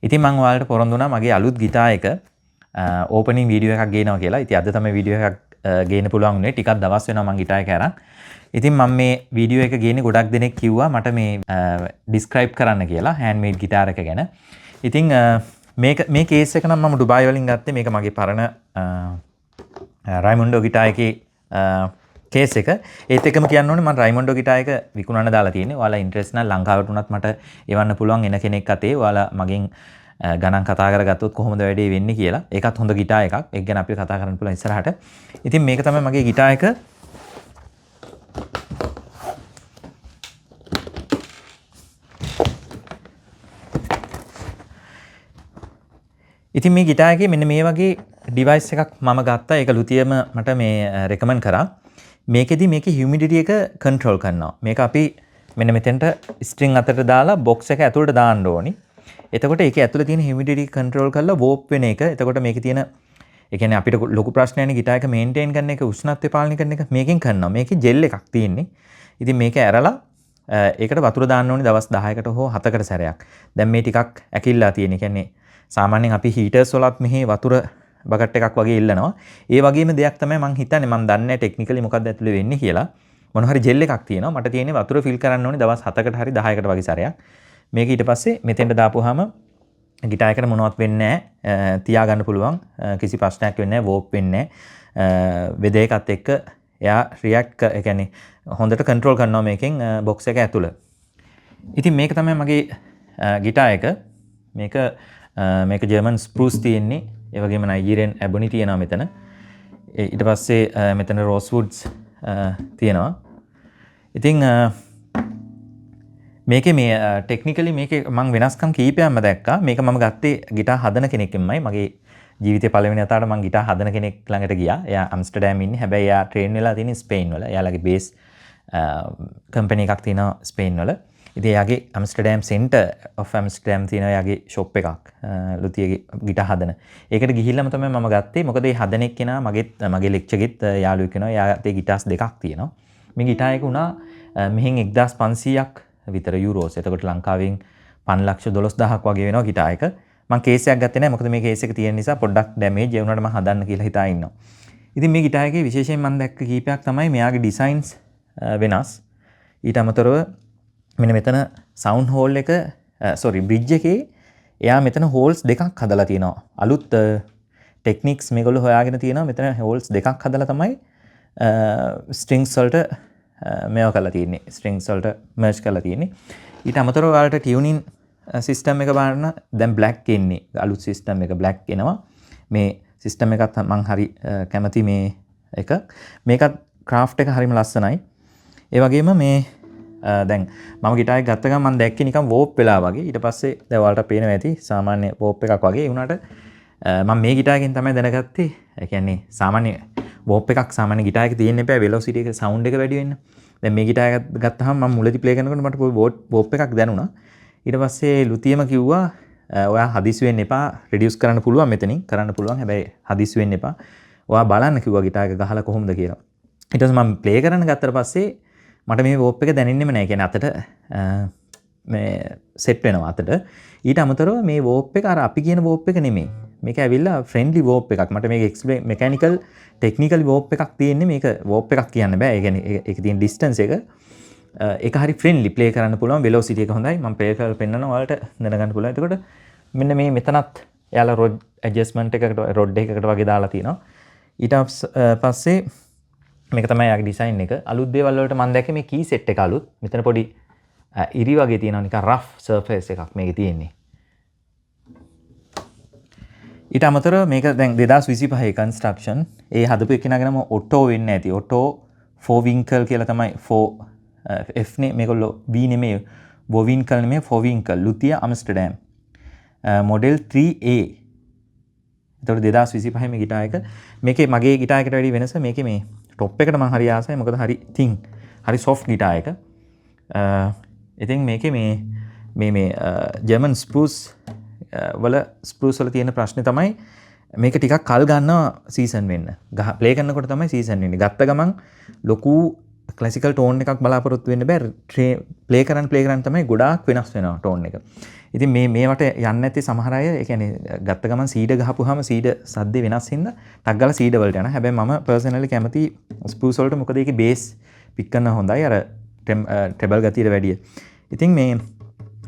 ඉතින් මම ඔයාලට පොරොන්දු වුණා මගේ අලුත් ගිටාර් එක ඕපනින් වීඩියෝ එකක් ගේනවා කියලා. ඉතින් අද තමයි වීඩියෝ එකක් ගේන්න පුළුවන් වුණේ. ටිකක් දවස් වෙනවා මම ගිටාර් එක අරන්. ඉතින් මම මේ වීඩියෝ එක ගේන්නේ ගොඩක් දෙනෙක් කිව්වා මට මේ ඩිස්ක්‍රයිබ් කරන්න කියලා හෑන්ඩ්මේඩ් ගිටාර් එක ගැන. ඉතින් මේ කේස් එක නම් මම ඩුබායි වලින් ගත්තේ. මේක මගේ පරණ රයිමොන්ඩෝ ගිටාර් එකේ කේස් එක. ඒත් එකම කියන්න ඕනේ මම රයිමොන්ඩෝ ගිටාර් එක විකුණන්න දාලා තියෙන්නේ. ඔයාලා ඉන්ට්‍රෙස්ට් නම් ලංකාවට උනත් මට එවන්න පුළුවන් එන කෙනෙක් අතේ. ඔයාලා මගෙන් ගණන් කතා කරගත්තොත් කොහොමද වැඩේ වෙන්නේ කියලා. ඒකත් හොඳ ගිටාර් එකක්. ඒක ගැන අපිට කතා කරන්න පුළුවන් ඉස්සරහට. ඉතින් මේක තමයි මගේ ගිටාර් එක. ඉතින් මේ ගිටාර් එකේ මෙන්න මේ වගේ ඩිවයිස් එකක් මම ගත්තා. ඒක ලුතියම මට මේ රෙකමන්ඩ් කරා. මේකෙදි මේකේ හියුමිඩිටි එක කන්ට්‍රෝල් කරනවා. මේක අපි මෙන්න මෙතෙන්ට ස්ට්‍රින්ග් අතට දාලා බොක්ස් එක ඇතුළට දාන්න ඕනි. එතකොට ඒකේ ඇතුළේ තියෙන හියුමිඩිටි කන්ට්‍රෝල් කරලා වෝප් වෙන එක. එතකොට මේකේ තියෙන ඒ කියන්නේ අපිට ලොකු ප්‍රශ්නයනේ ගිටාර් එක මේන්ටේන් කරන එක, උෂ්ණත්වය පාලනය කරන එක මේකෙන් කරනවා. මේකේ ජෙල් එකක් තියෙන්නේ. ඉතින් මේක ඇරලා ඒකට වතුර දාන්න ඕනි දවස් 10කට හෝ 7කට සැරයක්. දැන් මේ ටිකක් ඇකිල්ලා තියෙන. ඒ කියන්නේ සාමාන්‍යයෙන් අපි හීටර්ස් වලත් මෙහි වතුර බකට් එකක් වගේ ඉල්ලනවා. ඒ වගේම දෙයක් තමයි මම හිතන්නේ. මම දන්නේ නැහැ ටෙක්නිකලි මොකක්ද ඇතුලේ වෙන්නේ කියලා. මොන හරි ජෙල් එකක් තියෙනවා. මට තියෙන්නේ වතුර ෆිල් කරන්න ඕනේ දවස් 7කට හරි 10කට වගේ සැරයක්. මේක ඊට පස්සේ මෙතෙන්ට දාපුවාම ගිටාර් එකට මොනවත් වෙන්නේ නැහැ. තියාගන්න පුළුවන්. කිසි ප්‍රශ්නයක් වෙන්නේ නැහැ. වෝප් වෙන්නේ නැහැ. වෙද එකත් එක්ක එයා රියැක්ට් ඒ කියන්නේ හොඳට කන්ට්‍රෝල් කරනවා මේකෙන් බොක්ස් එක ඇතුළ. ඉතින් මේක තමයි මගේ ගිටාර් එක. මේක ජර්මන් ස්පෘස් තියෙන්නේ. ඒ වගේම නයිජීරියන් ඇබොනි තියෙනවා මෙතන. ඊට පස්සේ මෙතන රෝස්වුඩ්ස් තියෙනවා. ඉතින් මේකේ මේ ටෙක්නිකලි මේකේ මම වෙනස්කම් කීපයක්ම දැක්කා. මේක මම ගත්තේ ගිටාර් හදන කෙනෙක්ගෙන්මයි. මගේ ජීවිතේ පළවෙනි අතාවට මම ගිටාර් හදන කෙනෙක් ළඟට ගියා. එයා ඇම්ස්ටර්ඩෑම් ඉන්නේ. හැබැයි එයා ට්‍රේන් වෙලා තියෙන්නේ ස්පේන් වල. එයාලගේ බේස් කම්පැනි එකක් තියෙනවා ස්පේන් වල. ඉතින් එයාගේ ඇම්ස්ටර්ඩෑම් සෙන්ටර් ඔෆ් ඇම්ස්ටර්ඩෑම් තියෙන එයාගේ ෂොප් එකක් ලුතියගේ ගිටාර් හදන. ඒකට ගිහිල්ලාම තමයි මම ගත්තේ. මොකද මේ හදන එක්කෙනා මගේ ලෙක්චරෙත් යාළුවෙක් වෙනවා. එයාගේ ගිටාර්ස් දෙකක් තියෙනවා. මේ ගිටාර් එක උනා මෙහෙන් 1500ක් විතර යුරෝස්. එතකොට ලංකාවෙන් 5,12,000ක් වගේ වෙනවා ගිටාර් එක. මම කේස් එකක් ගත්තේ නැහැ. මොකද මේ කේස් එක තියෙන නිසා පොඩ්ඩක් ඩැමේජ් ඒ වුණාට මම හදන්න කියලා හිතා ඉන්නවා. ඉතින් මේ ගිටාර් එකේ විශේෂයෙන් මම දැක්ක කීපයක් තමයි මෙයාගේ ඩිසයින්ස් වෙනස්. ඊට අමතරව මෙන්න මෙතන සවුන්ඩ් හෝල් එක බ්‍රිජ් එකේ එයා මෙතන හෝල්ස් දෙකක් හදලා තියෙනවා. අලුත් ටෙක්නික්ස් මේගොල්ලෝ හොයාගෙන තියෙනවා. මෙතන හෝල්ස් දෙකක් හදලා තමයි ස්ට්‍රින්ග්ස් වලට මේවා කරලා තියෙන්නේ. ස්ට්‍රින්ග්ස් වලට මර්ජ් කරලා තියෙන්නේ. ඊට අමතරව ඔයාලට ටියුනින් සිස්ටම් එක බලන්න දැන් බ්ලැක් එන්නේ. අලුත් සිස්ටම් එක බ්ලැක් එනවා. මේ සිස්ටම් එකත් මම හරි කැමති මේ එක. මේකත් ක්‍රාෆ්ට් එක හරිම ලස්සනයි. ඒ වගේම මේ දැන් මම ගිටාර් එක ගත්ත ගමන් මම දැක්කේ නිකන් වෝප් වෙලා වගේ. ඊට පස්සේ දැන් ඔයාලට පේනවා ඇති සාමාන්‍ය වෝප් එකක් වගේ. ඒ වුණාට මම මේ ගිටාර් එකෙන් තමයි දැනගත්තේ. ඒ කියන්නේ සාමාන්‍ය වෝප් එකක් සාමාන්‍ය ගිටාර් එකේ තියෙන්න එපා වෙලොසිටි එක සවුන්ඩ් එක වැඩි වෙන්න. දැන් මේ ගිටාර් එක ගත්තාම මම මුලදී ප්ලේ කරනකොට මට වෝප් එකක් දැනුණා. ඊට පස්සේ ලුතියම කිව්වා ඔයා හදිසි වෙන්න එපා. රිඩියුස් කරන්න පුළුවන් මෙතනින් කරන්න පුළුවන්. හැබැයි හදිසි වෙන්න එපා. ඔයා බලන්න කිව්වා ගිටාර් එක ගහලා කොහොමද කියලා. ඊට පස්සේ මම ප්ලේ කරන්න ගත්තට පස්සේ මට මේ වෝප් එක දැනෙන්නෙම නැහැ. කියන්නේ අතට මේ සෙට් වෙනවා අතට. ඊට අමතරව මේ වෝප් එක අර අපි කියන වෝප් එක නෙමෙයි. මේක ඇවිල්ලා ෆ්‍රෙන්ඩ්ලි වෝප් එකක්. මට මේක එක්ස්ප්ලේන් මෙකැනිකල් ටෙක්නිකල් වෝප් එකක් තියෙන්නේ. මේක වෝප් එකක් කියන්න බෑ. ඒ කියන්නේ ඒකේ තියෙන ඩිස්ටන්ස් එක ඒක හරි ෆ්‍රෙන්ඩ්ලි ප්ලේ කරන්න පුළුවන්. වෙලොසිටි එක හොඳයි. මම ප්ලේ කරලා පෙන්නනවා ඔයාලට දැනගන්න පුළුවන්. එතකොට මෙන්න මේ මෙතනත් එයාලා රොඩ් ඇඩ්ජස්ට්මන්ට් එකකට රොඩ් එකකට වගේ දාලා තියෙනවා. ඊට පස්සේ මේක තමයි යාගේ ඩිසයින් එක. අලුත් දේවල් වලට මම දැක්කේ මේ කී සෙට් එක අලුත්. මෙතන පොඩි ඉරි වගේ තියෙනවා නිකන් රෆ් සර්ෆේස් එකක් මේකේ තියෙන්නේ. ඊට අමතරව මේක දැන් 2025 කන්ස්ට්‍රක්ෂන්. ඒ හදපු එකේනාගේ නම ඔටෝ වෙන්නේ නැති. ඔටෝ 4 වින්කල් කියලා තමයි 4 F නේ මේගොල්ලෝ B නෙමෙයි. වොවින්කල් නෙමෙයි 4 වින්කල්. ලුතියා ඇම්ස්ටර්ඩෑම්. මොඩෙල් 3A. එතකොට 2025 මේ ගිටාර් එක. මේකේ මගේ ගිටාර් එකට වැඩි වෙනස මේකේ මේ ටොප් එකට මම හරි ආසයි. මොකද හරි තින් හරි සොෆ්ට් ගිටාර් එක. ඉතින් මේකේ මේ ජර්මන් ස්පෘස් වල තියෙන ප්‍රශ්නේ තමයි මේක ටිකක් කල් ගන්නවා සීසන් වෙන්න. ප්ලේ කරනකොට තමයි සීසන් වෙන්නේ. ගත්ත ගමන් ලොකු ක්ලාසිකල් ටෝන් එකක් බලාපොරොත්තු වෙන්න බෑ. ප්ලේ කරන් තමයි ගොඩාක් වෙනස් වෙනවා ටෝන් එක. ඉතින් මේවට යන්නේ නැති සමහර අය ඒ කියන්නේ ගත්ත ගමන් සීඩ ගහපුවාම සීඩ සද්ද වෙනස් හින්දා ටක් ගාලා සීඩ වලට යනවා. හැබැයි මම පර්සනලි කැමති ස්පූස් වලට මොකද ඒකේ බේස් පික් කරන හොඳයි අර ට්‍රෙබල් ගතියට වැඩිය. ඉතින්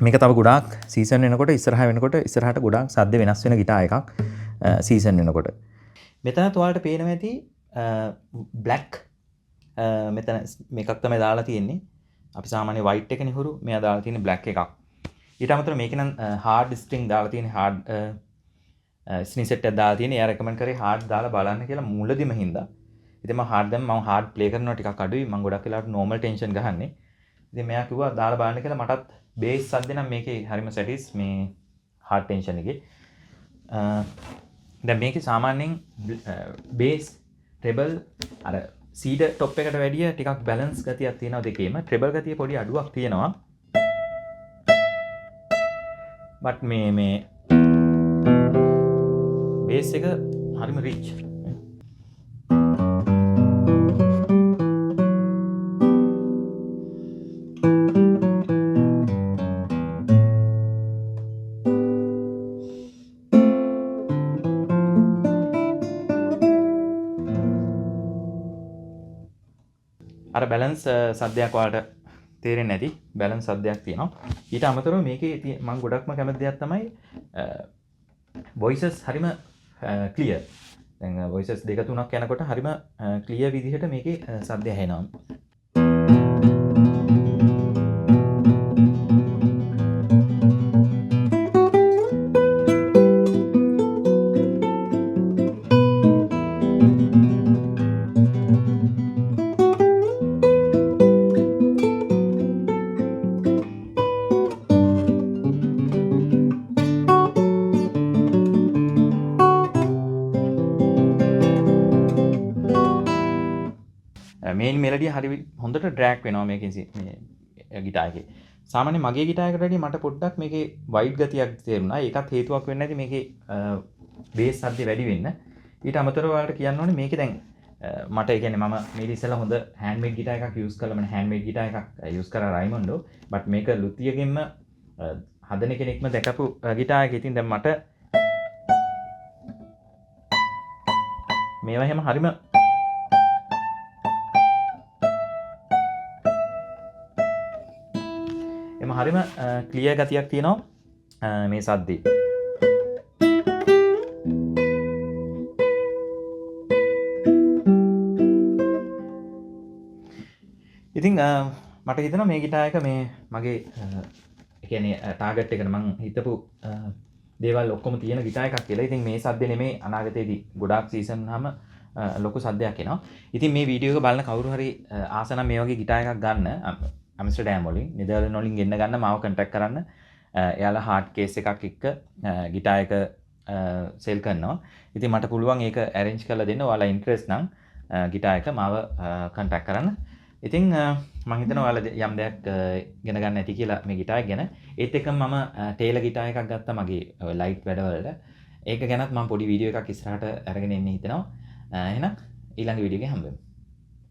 මේක තව ගොඩාක් සීසන් වෙනකොට ඉස්සරහට ගොඩාක් සද්ද වෙනස් වෙන ගිටාර් එකක් සීසන් වෙනකොට. මෙතනත් ඔයාලට පේනවා ඇති බ්ලැක් මෙතන මේකක් තමයි දාලා තියෙන්නේ. අපි සාමාන්‍ය white එකනේ හුරු. මෙයා දාලා තියෙන්නේ black එකක්. ඊට අමතරව මේකේ නම් hard string දාලා තියෙන්නේ hard string set එකක් දාලා තියෙන්නේ. එයා recommend කරේ hard දාලා බලන්න කියලා මුලදිම හින්දා. ඉතින් මම hard play කරනවා ටිකක් අඩුයි. මම ගොඩක් වෙලාවට normal tension ගහන්නේ. ඉතින් මෙයා කිව්වා දාලා බලන්න කියලා. මටත් bass සද්ද නම් මේකේ හරිම satis මේ hard tension එකේ. දැන් මේකේ සාමාන්‍යයෙන් bass treble අර සීඩ ටොප් එකට වැඩිය ටිකක් බැලන්ස් ගතියක් තියෙනවා දෙකේම. ට්‍රෙබල් ගතිය පොඩි අඩුවක් තියෙනවා. බට් මේ බේස් එක හරිම රිච්. අර බැලන්ස් සද්දයක් ඔයාලට තේරෙන්නේ නැති බැලන්ස් සද්දයක් තියෙනවා. ඊට අමතරව මේකේ මම ගොඩක්ම කැමති දෙයක් තමයි voices හරිම clear. දැන් voices දෙක තුනක් යනකොට හරිම clear විදිහට මේකේ සද්ද ඇහෙනවා. මේන් මෙලඩිය හරි හොඳට ඩ්‍රැග් වෙනවා මේකේ මේ ගිටාර් එකේ. සාමාන්‍ය මගේ ගිටාර් එකට වඩා මට පොඩ්ඩක් මේකේ වයිඩ් ගතියක් තේරුණා. ඒකත් හේතුවක් වෙන්නේ නැති මේකේ බේස් සද්ද වැඩි වෙන්න. ඊට අමතරව ඔයාලට කියන්න ඕනේ මේකේ දැන් මට ඒ කියන්නේ මම මේ ඉස්සෙල්ලා හොඳ හෑන්ඩ්මේඩ් ගිටාර් එකක් යූස් කළා. මම හෑන්ඩ්මේඩ් ගිටාර් එකක් යූස් කරා රයිමොන්ඩෝ. බට් මේක ලුතියගෙන්ම හදන කෙනෙක්ම දැකපු ගිටාර් එකක්. ඉතින් දැන් මට මේවා හැම හරිම හරිම ක්ලියර් ගතියක් තියෙනවා මේ සද්දේ. ඉතින් මට හිතෙනවා මේ ගිටාර් එක මේ මගේ ඒ කියන්නේ ටාගට් එකට මම හිතපු දේවල් ඔක්කොම තියෙන ගිටාර් එකක් කියලා. ඉතින් මේ සද්දේ නෙමෙයි අනාගතයේදී ගොඩාක් සීසන් වුනහම ලොකු සද්දයක් එනවා. ඉතින් මේ වීඩියෝ එක බලන කවුරු හරි ආස නම් මේ වගේ ගිටාර් එකක් ගන්න ඇම්ස්ටර්ඩෑම් වලින් නෙදර්ලන්ඩ් වලින් ගෙන්න ගන්න මාව කන්ටැක්ට් කරන්න. එයාලා හાર્ඩ් කේස් එකක් එක්ක ගිටාර් එක සෙල් කරනවා. ඉතින් මට පුළුවන් ඒක ඇරේන්ජ් කරලා දෙන්න. ඔයාලා ඉන්ට්‍රෙස්ට් නම් ගිටාර් එක මාව කන්ටැක්ට් කරන්න. ඉතින් මම හිතනවා ඔයාලා යම් දෙයක් ඉගෙන ගන්න ඇති කියලා මේ ගිටාර් එක ගැන. ඒත් එක්කම මම ටේලර් ගිටාර් එකක් ගත්තා මගේ ලයිට් වැඩවලට. ඒක ගැනත් මම පොඩි වීඩියෝ එකක් ඉස්සරහට අරගෙන එන්න හිතනවා. එහෙනම් ඊළඟ වීඩියෝ එකේ හම්බෙමු.